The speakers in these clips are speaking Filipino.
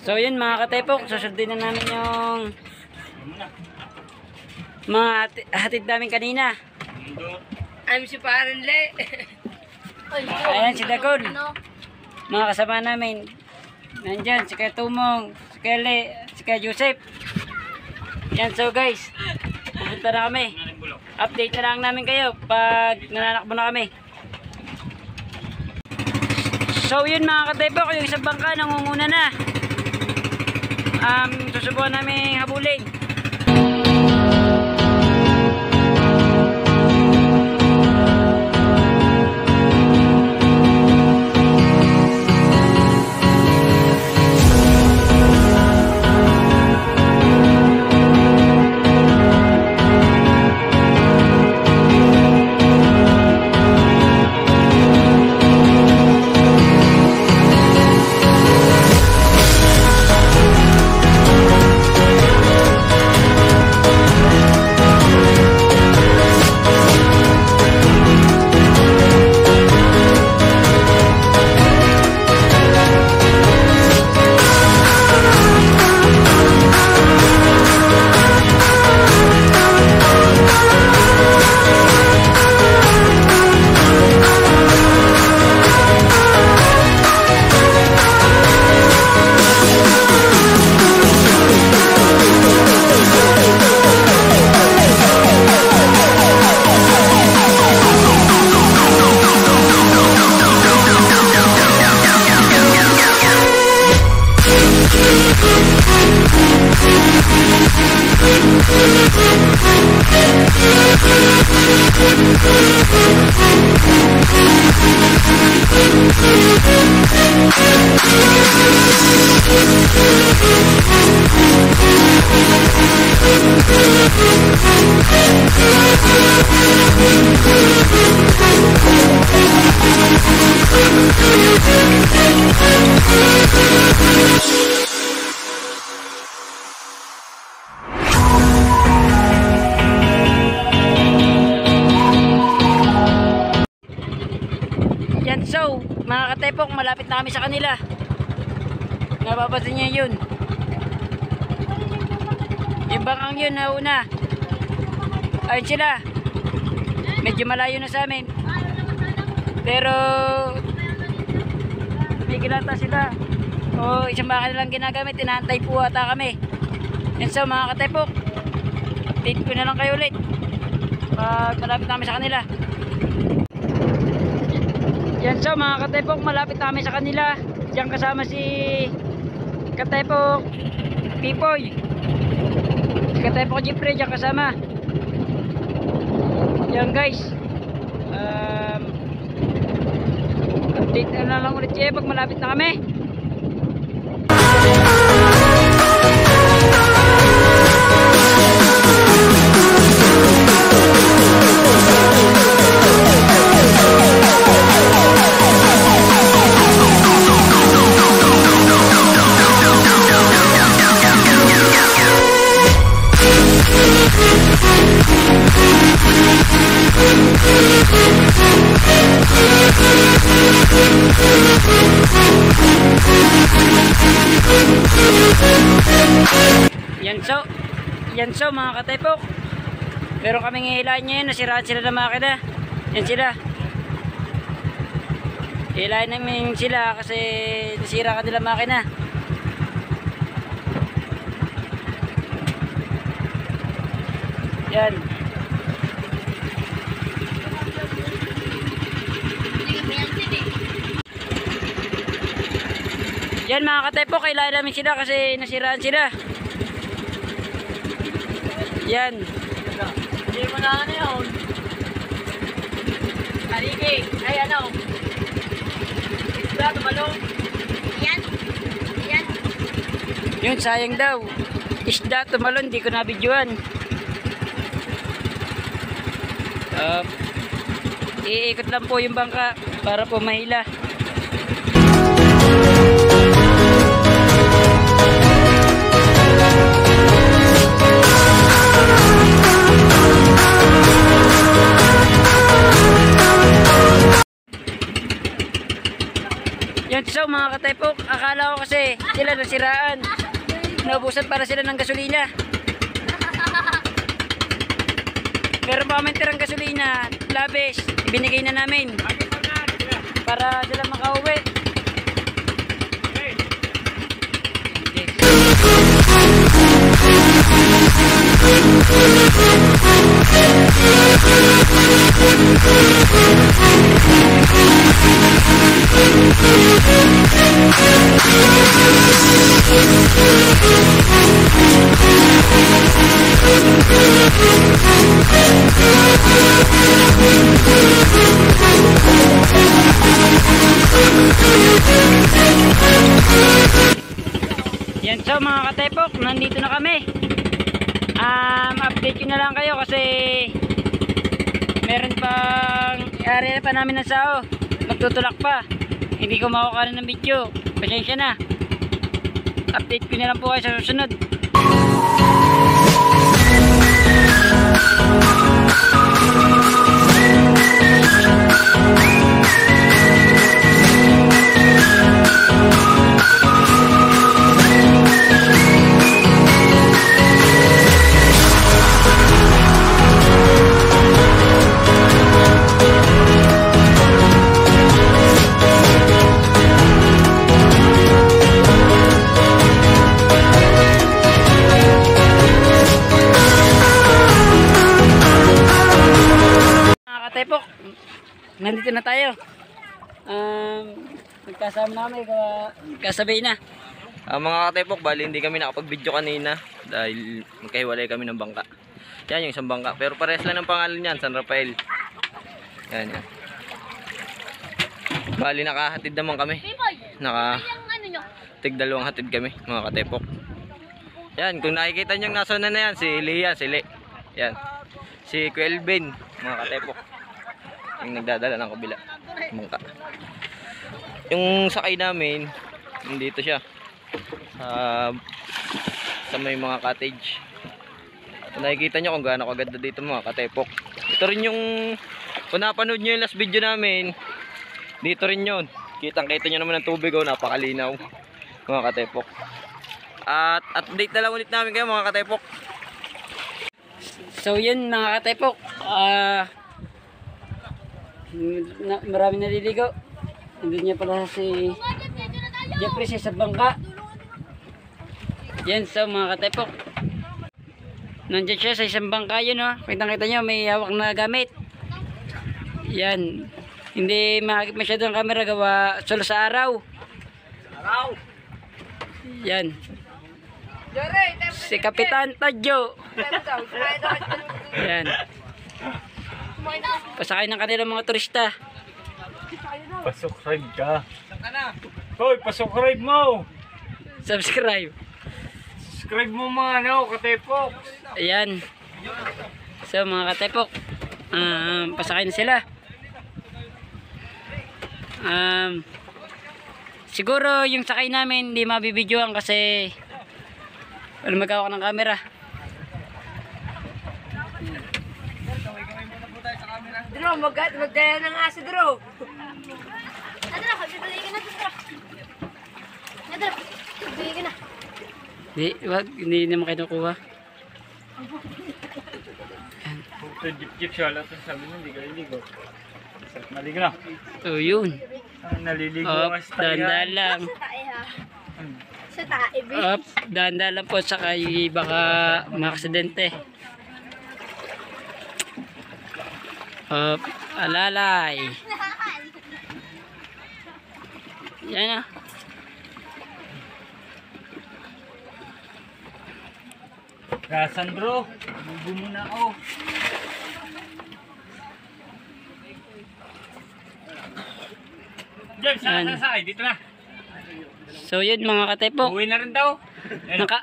So yun mga katepok, susundin na namin yung mga hatid namin kanina. I'm si Parenle. Ayan si Dagol. Mga kasama namin. Nandyan si Kaya Tumong, si Kaya Le, si Kaya Joseph. Yan, so guys, pupunta na kami. Update na lang namin kayo pag nananakbo na kami. So yun mga katepok, yung isang bangka nangunguna na. Susubukan namin habulin. Yan, so mga katepok, malapit na kami sa kanila. Napapansin niyo yun, yung bangkang yun na una. Ayun sila, medyo malayo na sa amin, pero may ginata sila o isang baka nilang ginagamit. Inaantay po ata kami. Yan, so mga katepok, update ko na lang kayo ulit pag malapit namin sa kanila. Yan, so mga katepok, malapit namin sa kanila. Diyan kasama si Katepok Pipoy, si Katepok Jeffrey diyan kasama. Yan guys, update na lang ulit siya pag malapit na kami. Yan so mga katepok, pero kaming hihilahin nyo yun, nasiraan sila ng makina. Yan sila, hihilahin namin sila kasi nasira ka nila makina. Yan, yan mga katepok, hihilahin namin sila kasi nasiraan sila. Yan. Hindi mo na ano yun. Haligi. Ay ano. Isda, tumalong. Yan. Yan. Yun, sayang daw. Isda, tumalon. Di ko nabidyoan. Iikot lang po yung bangka para po mahila. Yan, so mga katepok, akala ko kasi sila nasiraan. Naubusan para sila ng gasolina. Meron pa kami tirang gasolina, labis, ibinigay na namin para sila makauwi. Yan, so mga katepok, nandito na kami. Update ko na lang kayo kasi meron pang area pa namin ng sao, magtutulak pa, hindi ko makukuha ng video, pasensya na. Update ko na lang po kayo sa susunod. Tepok, nandito na tayo. Nagkasama na kami, kasabay na. Mga katepok, bali hindi kami nakapag-video kanina dahil magkahiwalay kami ng bangka. Yan yung isang bangka, pero parehas lang ng pangalan yan, San Rafael. Yan. Bali nakahatid naman kami. Tig dalawang hatid kami, mga katepok. Yan, kung nakikita nyo yung nasa na yan, si Leah, si Le. Yan. Si Quelben, mga katepok. Yung nagdadala ng kabila. Bangka. Yung sakay namin, dito siya. Sa may mga cottage. Kung nakikita nyo kung gaano kaganda dito mga katepok. Ito rin yung, kung napanood nyo yung last video namin, dito rin yun. Kitang-kita nyo naman ng tubig, oh, napakalinaw. Mga katepok. At update na lang ulit namin kayo mga katepok. So yun mga katepok, marami naliligo. Nandun niya pala si Jeffrey sa bangka. Yan, so mga katepok, nandiyan siya sa isang bangka yun, oh. Kitang-kita nyo may hawak na gamit. Yan, hindi makakip masyado ng camera gawa solo sa araw. Yan, si Kapitan Tadyo. Yan, pasakay ng kanilang mga turista. Pasubscribe ka. Hoy, pasubscribe mo. Subscribe. Subscribe mo mga katepok. Ayan. So mga katepok, pasakay na sila. Siguro yung sakay namin hindi mabibidyoan kasi wala magkawak ng camera. Dro, magdala ng aso, Dro. Dro, bibili ka na, Dro. Dro, bibili ka na. Hindi naman kinukuha. Ito jeep siya lang sabi mo hindi ka liligo. Naligo na. So yun. Naliligo Up, ang style. dahan lang. Sa tae, be. Up, dahan lang po sa kayo baka makaksidente. Up, alalay. Yan, ah. Sandro, bubo muna ako. James, Yan. saan? Dito na. So yun mga katepok, Uwi na rin daw.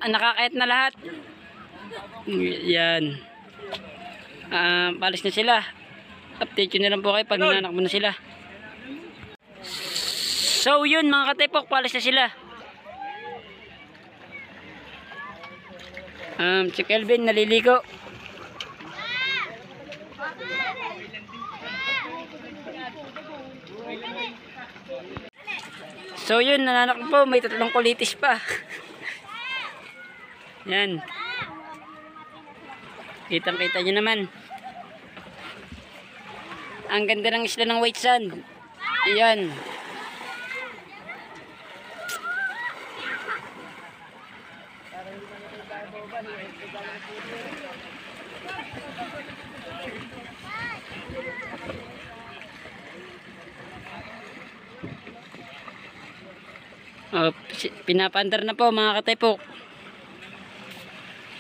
nakakayat na lahat. Yan. Palis na sila. Update ko na lang po kayo pag nanakbo na sila. So yun mga katepok, palis na sila. Si Kelvin naliligo. So yun, nananak po, may 3 kulitis pa. Yan. Kitang-kita nyo naman. Ang ganda ng isla ng white sand. Yan. Oh, pinapandar na po mga kataypok.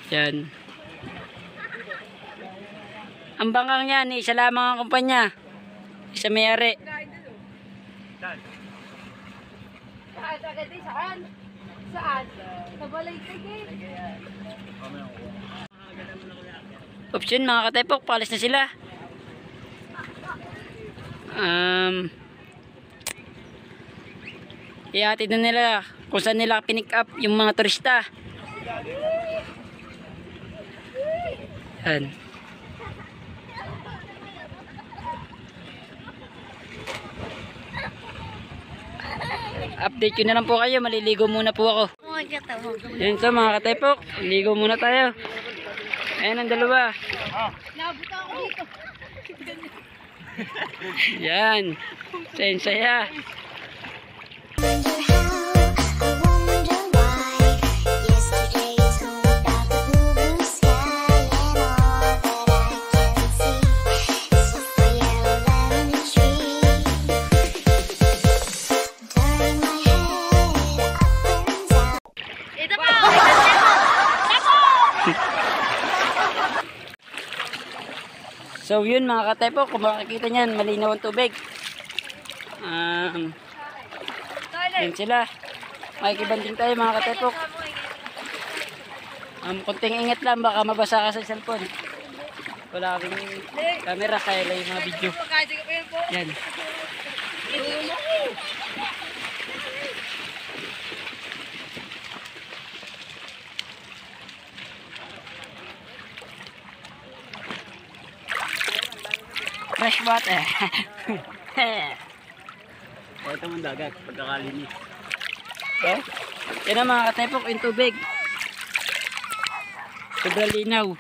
Yan. Ang bangkang yan, isa lamang ang kumpanya. Isa may-ari. Saan? Saan? Sa Balagtay eh. Option mga kataypok, paalis na sila. Ihatid na nila kung saan nila pinick up yung mga turista. Yan. Update ko na lang po kayo, maliligo muna po ako. Yan so mga kataypok, ligo muna tayo. Ayan ang dalawa. Nabuta ako dito. Yan. Saya. Ito po! So yun mga kataypok, kung makikita nyan, malinaw ang tubig. Yan sila. Makikibanding tayo mga kataypok. Kunting ingat lang, baka mabasa ka sa cellphone. Wala kaming camera, kaya lang yung mga video. Yan. Fresh water. Ito mong dagat, pagkakalinis. Oh, yan ang mga kataypok, yung tubig. Sobrang linaw.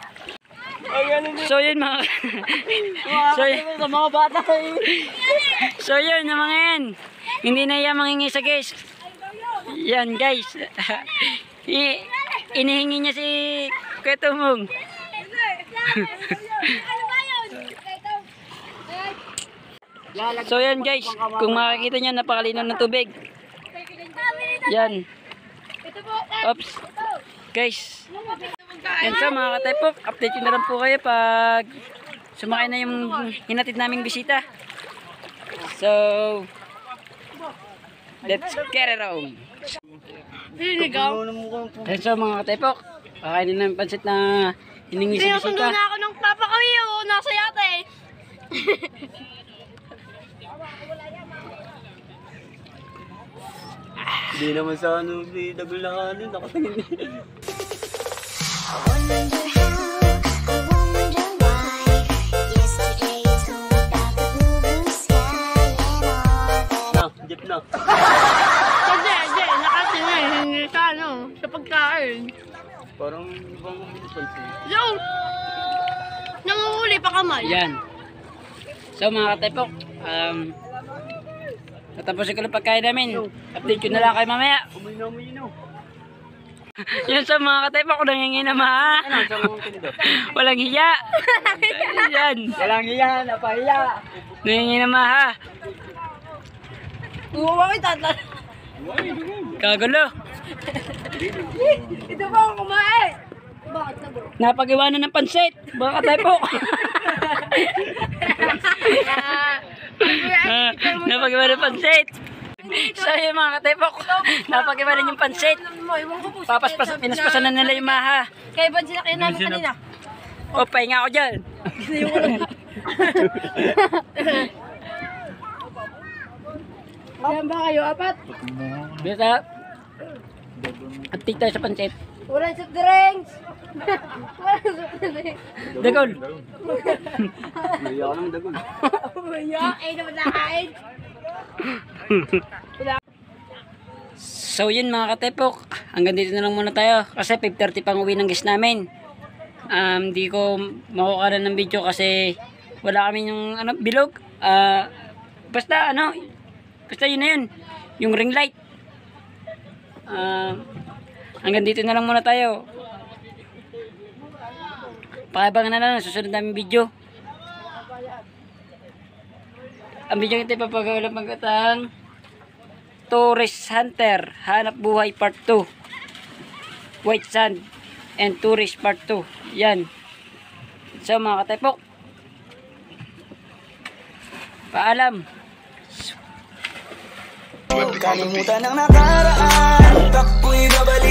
So yun mga Sa mga bata So yun yung mga yan. Hindi na yan mangingi sa guys. Yan guys. Inihingi niya si Kuya Tumong. So yan guys, kung makikita nyo, napakalinaw ng tubig. Yan. Oops. Guys. Yan so mga kataypok, update ko na lang po kayo pag sumakay na yung hinatid naming bisita. So, let's get it on. Yan so mga kataypok, kakainin na yung pansit na hiningi sa Sinusundo bisita. na ako ng papakawi o nasa yate. Hindi naman sa ano, dagol na kanin, nakatingin. Jeep na. Hindi, nakatingin. Hindi sa ano, sa pagkain. Parang ibang pansin. Yung, nanguhuli pa kamay. Yan. So mga kataypok, natapos ko lang pagkain namin. Update ko na lang kayo mamaya. Uminaw. Yan sa mga kataypok, nanginginama ha. Walang hiya. Yan. Walang iyan, napahiya. Nanginginama ha. Uwa ko tata. Kagulo. Ito ba ang kumain? Bakit na bro? Napag-iwanan ng pansit. Mga kataypok. Napag-iwanan ng pansit. So yung mga kataypok, napag-iwanan yung pansit. Pinaspasan na nila yung maha. Kaya ba sila kayo namin kanina? O, pahinga ako dyan. Ilan ba kayo? Apat? Bisa. Update tayo sa pansit. Walang soft drinks! Walang soft drinks! Dagol. Naiyak ka ng dagol. Uya, ay naman nakain! So yun mga katepok, hanggang dito na lang muna tayo kasi 5:30 pang uwi ng guest namin. Di ko makukuha ng video kasi wala kami yung bilog. Basta yun na yun, yung ring light. Hanggang dito na lang muna tayo. Pakiabangan na lang susunod namin video. Ang video ito ipapagawa magkatang Tourist Hunter, Hanap Buhay Part 2, White Sand and Tourist Part 2. Yan. So mga katepok, paalam. Kalimutan ang nakaraan, tako'y babalik.